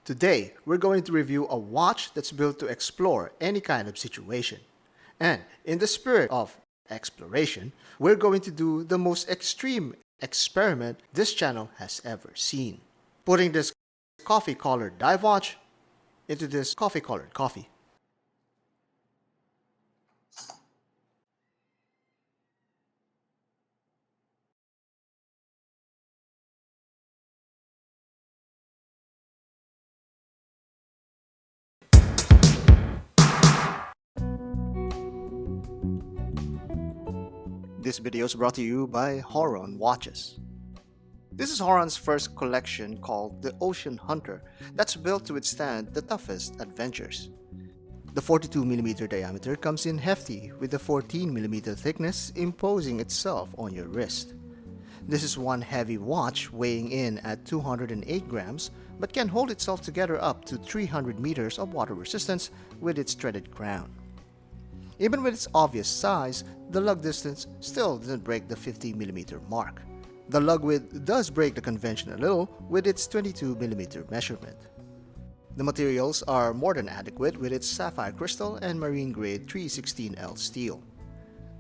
Today, we're going to review a watch that's built to explore any kind of situation. And in the spirit of exploration, we're going to do the most extreme experiment this channel has ever seen. Putting this coffee-colored dive watch into this coffee-colored coffee. This video is brought to you by Horon Watches. This is Horon's first collection called the Ocean Hunter that's built to withstand the toughest adventures. The 42mm diameter comes in hefty with the 14mm thickness imposing itself on your wrist. This is one heavy watch weighing in at 208 grams but can hold itself together up to 300 meters of water resistance with its threaded crown. Even with its obvious size, the lug distance still doesn't break the 50mm mark. The lug width does break the convention a little with its 22mm measurement. The materials are more than adequate with its sapphire crystal and marine grade 316L steel.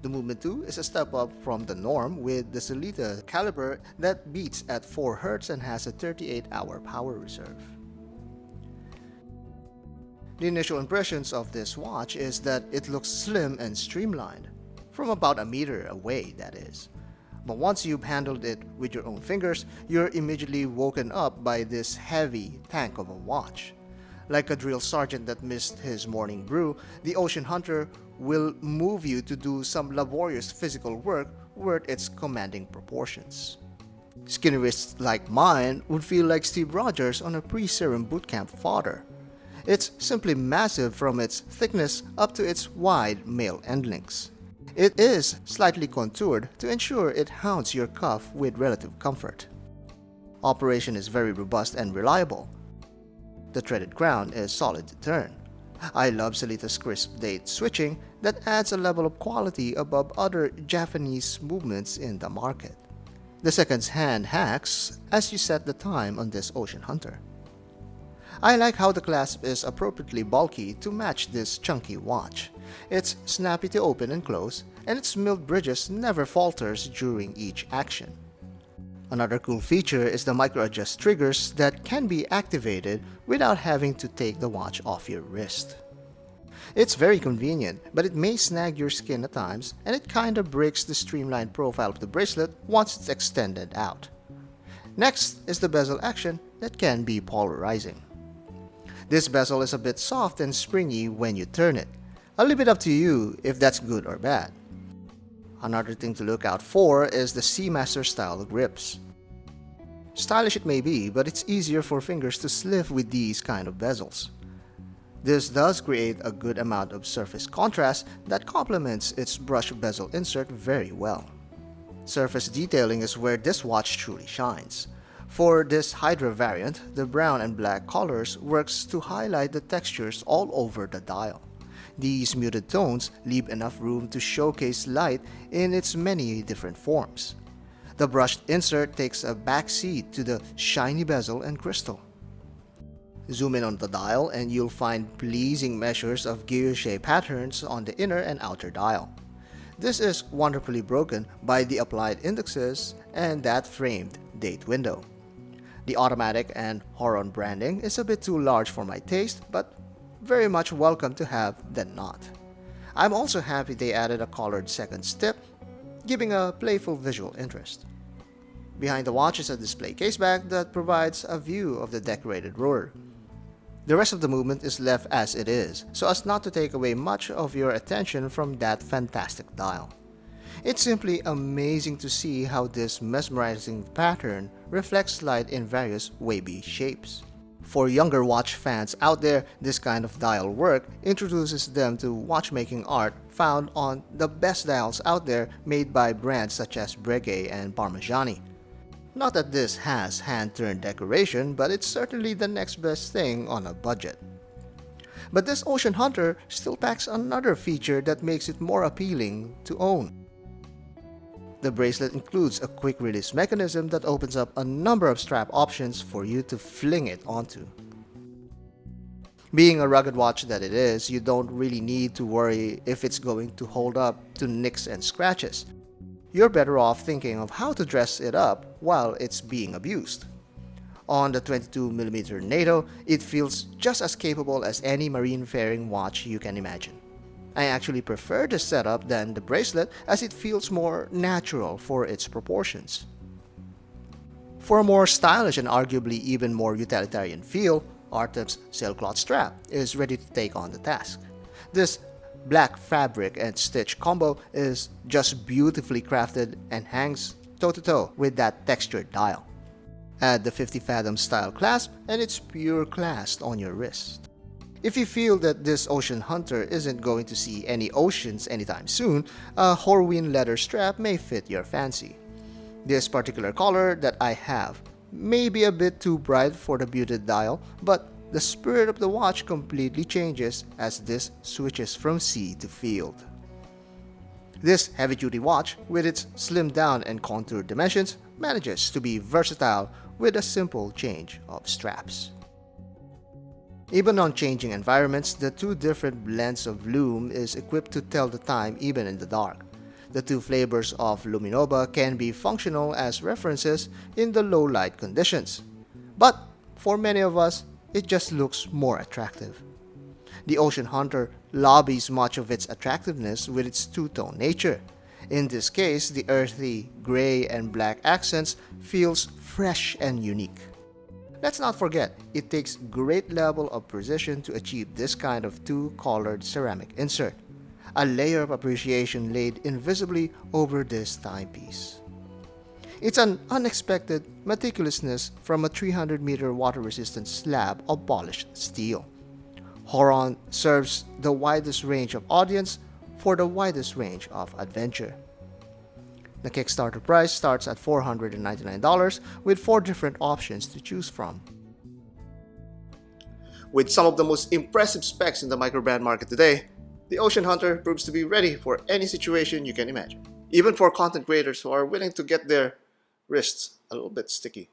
The movement too is a step up from the norm with the Celita caliber that beats at 4 Hz and has a 38-hour power reserve. The initial impressions of this watch is that it looks slim and streamlined, from about a meter away that is. But once you've handled it with your own fingers, you're immediately woken up by this heavy tank of a watch. Like a drill sergeant that missed his morning brew, the Ocean Hunter will move you to do some laborious physical work worth its commanding proportions. Skinny wrists like mine would feel like Steve Rogers on a pre-serum bootcamp fodder. It's simply massive from its thickness up to its wide male end links. It is slightly contoured to ensure it hounds your cuff with relative comfort. Operation is very robust and reliable. The threaded crown is solid to turn. I love Celita's crisp date switching that adds a level of quality above other Japanese movements in the market. The seconds hand hacks as you set the time on this Ocean Hunter. I like how the clasp is appropriately bulky to match this chunky watch. It's snappy to open and close, and its milled bridges never falters during each action. Another cool feature is the micro-adjust triggers that can be activated without having to take the watch off your wrist. It's very convenient, but it may snag your skin at times, and it kinda breaks the streamlined profile of the bracelet once it's extended out. Next is the bezel action that can be polarizing. This bezel is a bit soft and springy when you turn it. I'll leave it up to you if that's good or bad. Another thing to look out for is the Seamaster style grips. Stylish it may be, but it's easier for fingers to slip with these kind of bezels. This does create a good amount of surface contrast that complements its brush bezel insert very well. Surface detailing is where this watch truly shines. For this Hydra variant, the brown and black colors works to highlight the textures all over the dial. These muted tones leave enough room to showcase light in its many different forms. The brushed insert takes a back seat to the shiny bezel and crystal. Zoom in on the dial and you'll find pleasing measures of guilloche patterns on the inner and outer dial. This is wonderfully broken by the applied indexes and that framed date window. The automatic and Horon branding is a bit too large for my taste, but very much welcome to have than not. I'm also happy they added a colored seconds tip, giving a playful visual interest. Behind the watch is a display caseback that provides a view of the decorated roller. The rest of the movement is left as it is, so as not to take away much of your attention from that fantastic dial. It's simply amazing to see how this mesmerizing pattern reflects light in various wavy shapes. For younger watch fans out there, this kind of dial work introduces them to watchmaking art found on the best dials out there made by brands such as Breguet and Parmigiani. Not that this has hand-turned decoration, but it's certainly the next best thing on a budget. But this Ocean Hunter still packs another feature that makes it more appealing to own. The bracelet includes a quick release mechanism that opens up a number of strap options for you to fling it onto. Being a rugged watch that it is, you don't really need to worry if it's going to hold up to nicks and scratches. You're better off thinking of how to dress it up while it's being abused. On the 22mm NATO, it feels just as capable as any marine-faring watch you can imagine. I actually prefer this setup than the bracelet as it feels more natural for its proportions. For a more stylish and arguably even more utilitarian feel, Artem's sailcloth strap is ready to take on the task. This black fabric and stitch combo is just beautifully crafted and hangs toe-to-toe with that textured dial. Add the 50 fathom style clasp and it's pure class on your wrist. If you feel that this Ocean Hunter isn't going to see any oceans anytime soon, a Horween leather strap may fit your fancy. This particular color that I have may be a bit too bright for the muted dial, but the spirit of the watch completely changes as this switches from sea to field. This heavy-duty watch, with its slimmed down and contoured dimensions, manages to be versatile with a simple change of straps. Even on changing environments, the two different blends of lume is equipped to tell the time even in the dark. The two flavors of Luminova can be functional as references in the low light conditions. But for many of us, it just looks more attractive. The Ocean Hunter lobbies much of its attractiveness with its two-tone nature. In this case, the earthy gray and black accents feels fresh and unique. Let's not forget, it takes great level of precision to achieve this kind of two-colored ceramic insert, a layer of appreciation laid invisibly over this timepiece. It's an unexpected meticulousness from a 300-meter water-resistant slab of polished steel. Horon serves the widest range of audience for the widest range of adventure. The Kickstarter price starts at $499 with 4 different options to choose from. With some of the most impressive specs in the microbrand market today, the Ocean Hunter proves to be ready for any situation you can imagine, even for content creators who are willing to get their wrists a little bit sticky.